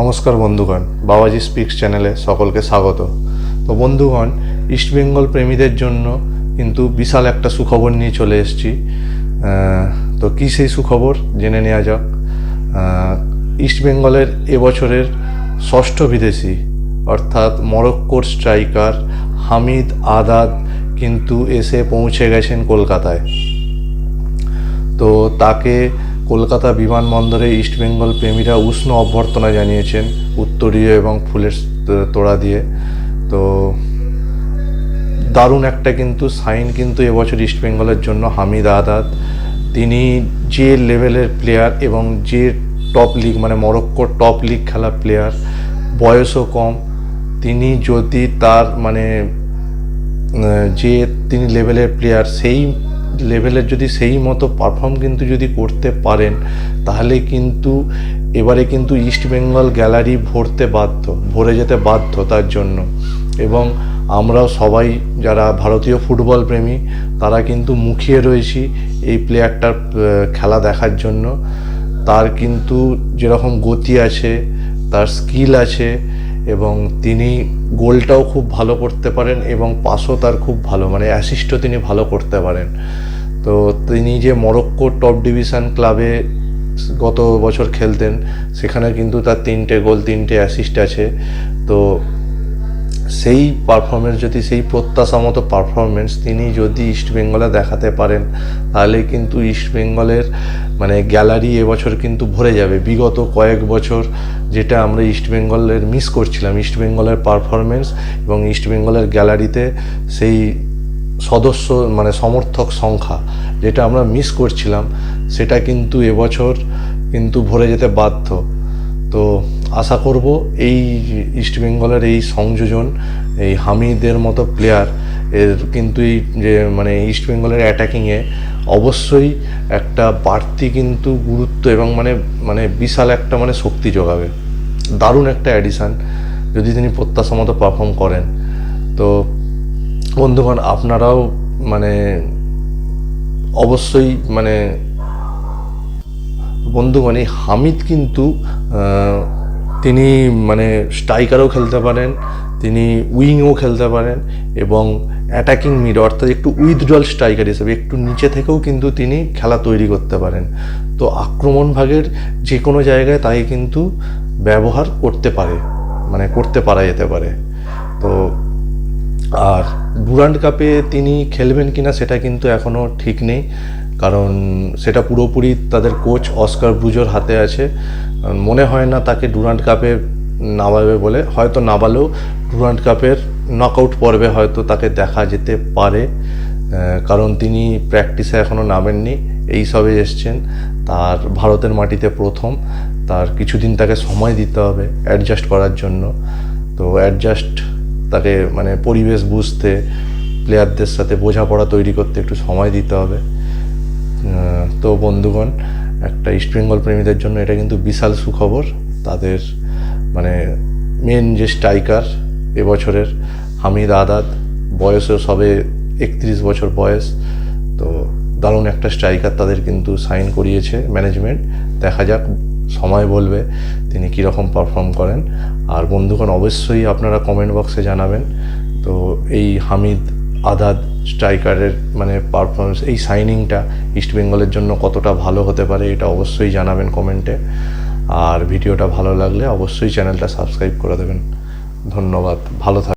নমস্কার বন্ধুগণ, বাবাজি স্পিক্স চ্যানেলে সকলকে স্বাগত। তো বন্ধুগণ, ইস্টবেঙ্গল প্রেমীদের জন্য কিন্তু বিশাল একটা সুখবর নিয়ে চলে এসেছি। তো কী সেই সুখবর জেনে নেওয়া যাক। ইস্টবেঙ্গলের এবছরের ষষ্ঠ বিদেশি অর্থাৎ মরক্কোর স্ট্রাইকার হামিদ আদাদ কিন্তু এসে পৌঁছে গেছেন কলকাতায়। তো তাকে কলকাতা বিমানবন্দরে ইস্টবেঙ্গল প্রেমীরা উষ্ণ অভ্যর্থনা জানিয়েছেন উত্তরীয় এবং ফুলের তোড়া দিয়ে। তো দারুণ একটা কিন্তু সাইন কিন্তু এবছর ইস্টবেঙ্গলের জন্য হামিদ আদাদ। তিনি যে লেভেলের প্লেয়ার এবং যে টপ লিগ মানে মরক্কোর টপ লিগ খেলা প্লেয়ার, বয়সও কম, তিনি যদি তার মানে যে তিনি লেভেলের প্লেয়ার সেই লেভেলের যদি সেই মতো পারফর্ম কিন্তু যদি করতে পারেন তাহলে কিন্তু এবারে কিন্তু ইস্টবেঙ্গল গ্যালারি ভরে যেতে বাধ্য তার জন্য। এবং আমরাও সবাই যারা ভারতীয় ফুটবল প্রেমী তারা কিন্তু মুখিয়ে রয়েছি এই প্লেয়ারটার খেলা দেখার জন্য। তার কিন্তু যেরকম গতি আছে, তার স্কিল আছে এবং তিনি গোলটাও খুব ভালো করতে পারেন এবং পাসও তার খুব ভালো, মানে অ্যাসিস্টও তিনি ভালো করতে পারেন। তো তিনি যে মরক্কো টপ ডিভিশন ক্লাবে গত বছর খেলতেন সেখানে কিন্তু তার 3টে গোল 3টে অ্যাসিস্ট আছে। তো সেই পারফরমেন্স যদি সেই প্রত্যাশা মতো পারফরমেন্স তিনি যদি ইস্টবেঙ্গলে দেখাতে পারেন তাহলে কিন্তু ইস্টবেঙ্গলের মানে গ্যালারি এবছর কিন্তু ভরে যাবে। বিগত কয়েক বছর যেটা আমরা ইস্টবেঙ্গলের মিস করছিলাম, ইস্টবেঙ্গলের পারফরমেন্স এবং ইস্টবেঙ্গলের গ্যালারিতে সেই সদস্য মানে সমর্থক সংখ্যা যেটা আমরা মিস করছিলাম সেটা কিন্তু এবছর কিন্তু ভরে যেতে বাধ্য। তো আশা করব এই ইস্টবেঙ্গলের এই সংযোজন, এই হামিদের মতো প্লেয়ার এর কিন্তু এই যে মানে ইস্টবেঙ্গলের অ্যাটাকিংয়ে অবশ্যই একটা বাড়তি কিন্তু গুরুত্ব এবং মানে বিশাল একটা মানে শক্তি যোগাবে। দারুণ একটা অ্যাডিশান যদি তিনি প্রত্যাশা মতো পারফর্ম করেন। তো বন্ধুগণ, আপনারাও মানে অবশ্যই মানে বন্ধুগণ এই হামিদ কিন্তু তিনি মানে স্ট্রাইকারও খেলতে পারেন, তিনি উইংও খেলতে পারেন এবং অ্যাটাকিং মিড অর্থাৎ একটু উইথড্রল স্ট্রাইকার হিসেবে একটু নিচে থেকেও কিন্তু তিনি খেলা তৈরি করতে পারেন। তো আক্রমণ ভাগের যে কোনো জায়গায় তাই কিন্তু ব্যবহার করতে পারা যেতে পারে। তো আর ডুরান্ড কাপে তিনি খেলবেন কিনা সেটা কিন্তু এখনও ঠিক নেই, কারণ সেটা পুরোপুরি তাদের কোচ অস্কার ব্রুজোর হাতে আছে। মনে হয় না তাকে ডুরান্ড কাপে নামাবে বলে, হয়তো নামালেও ডুরান্ড কাপের নকআউট পর্বে হয়তো তাকে দেখা যেতে পারে, কারণ তিনি প্র্যাকটিসে এখনও নামেননি, এই সবে এসছেন। তার ভারতের মাটিতে প্রথম, তার কিছুদিন তাকে সময় দিতে হবে অ্যাডজাস্ট করার জন্য। তো তাকে মানে পরিবেশ বুঝতে, প্লেয়ারদের সাথে বোঝাপড়া তৈরি করতে একটু সময় দিতে হবে। তো বন্ধুগণ, একটা ইস্টবেঙ্গল প্রেমীদের জন্য এটা কিন্তু বিশাল সুখবর। তাদের মানে মেন যে স্ট্রাইকার এবছরের হামিদ আদাদ, বয়সেও সবে 31 বছর বয়স। তো দারুণ একটা স্ট্রাইকার তাদের কিন্তু সাইন করিয়েছে ম্যানেজমেন্ট। দেখা যাক, সময় বলবে তিনি কীরকম পারফর্ম করেন। আর বন্ধুগণ, অবশ্যই আপনারা কমেন্ট বক্সে জানাবেন তো এই হামিদ আদাদ স্ট্রাইকারের মানে পারফরমেন্স, এই সাইনিংটা ইস্টবেঙ্গলের জন্য কতটা ভালো হতে পারে এটা অবশ্যই জানাবেন কমেন্টে। আর ভিডিওটা ভালো লাগলে অবশ্যই চ্যানেলটা সাবস্ক্রাইব করে দেবেন। ধন্যবাদ, ভালো থাকবেন।